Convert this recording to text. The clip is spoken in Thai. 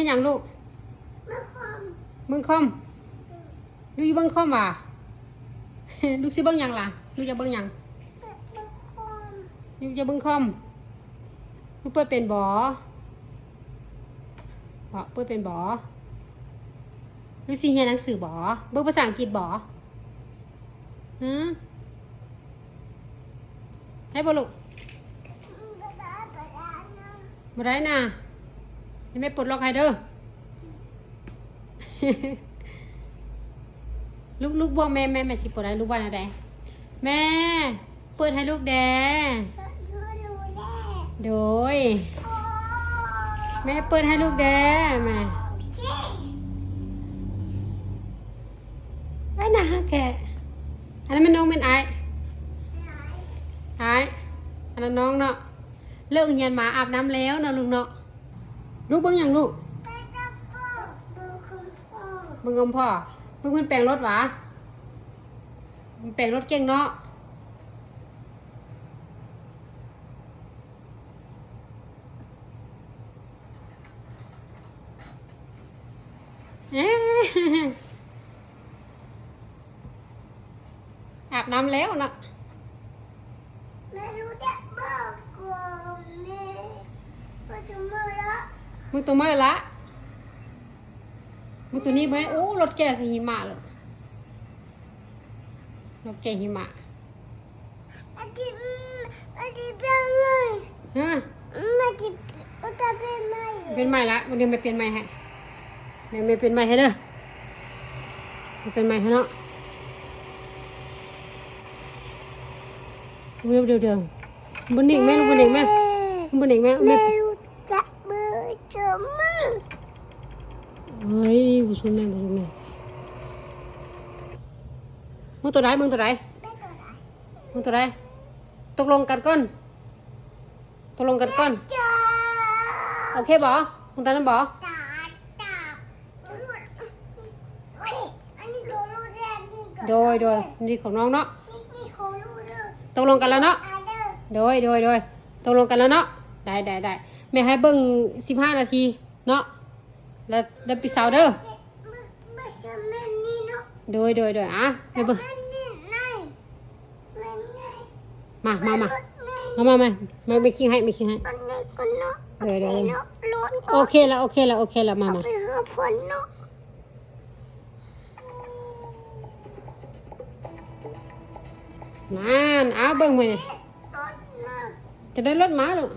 หยังลูกเบิ่งคอมลูกสิเบิ่งคอมว่ะ ลูกสิเบิ่งหยังล่ะลูกจะเบิ่งหยังลูกจะเบิ่งคอมลูกเปิดเป็นบ่เปิดเป็นบ่ลูกสิเรียนหนังสือบ่เบิ่งภาษาอังกฤษบ่ฮะให้บ่ลูกบ่ได้นะให้แม่ปลดล็อกให้เด้อ ลูกบอกแม่สิปลดให้ลูกว่าอะไรแม่เปิดให้ลูกแดโดยแม่เปิดให้ลูกแดแม่ไอ้นะแกอันนั้นมันน้องเป็นไอ้อันนั้นน้องเนาะเลิกเรียนมาอาบน้ำแล้วเนาะลูกเนาะลูกเบิ่งอย่างลูกเบิ่งอมพ่อเบิ่งมันแปลงรถหวะมันแปลงรถเก่งเนาะอาบน้ำแล้วเนาะมึงตัวมาละมึงตัวนี้ไหมโอ้รถแกใส่หิมะเลยรถแกหิมะฮะเป็นใหม่ละวันเดียวไม่เป็นใหม่ให้เดี๋ยวไม่เป็นใหม่ให้เด้อไม่เป็นใหม่ให้เนาะเดี๋ยวบนหนิงแม่บนหนิงแม่บนหนิงแม่ไม่เฮ้ยบุษแม่มึงตัวไหนตกลงกันก่อนโอเคบ่มึงตานั้นบ่โดยนี่ของน้องเนาะตกลงกันแล้วเนาะโดยตกลงกันแล้วเนาะได้แม่ให้เบิ่ง15 นาทีเนาะแล้วปีเสาเด้อโดยอ่ะไปเบิ่งมาไม่คิงให้เดี๋ยวโอเคแล้วมานั่นเบิ่งไปนี่จะได้รถมาลูก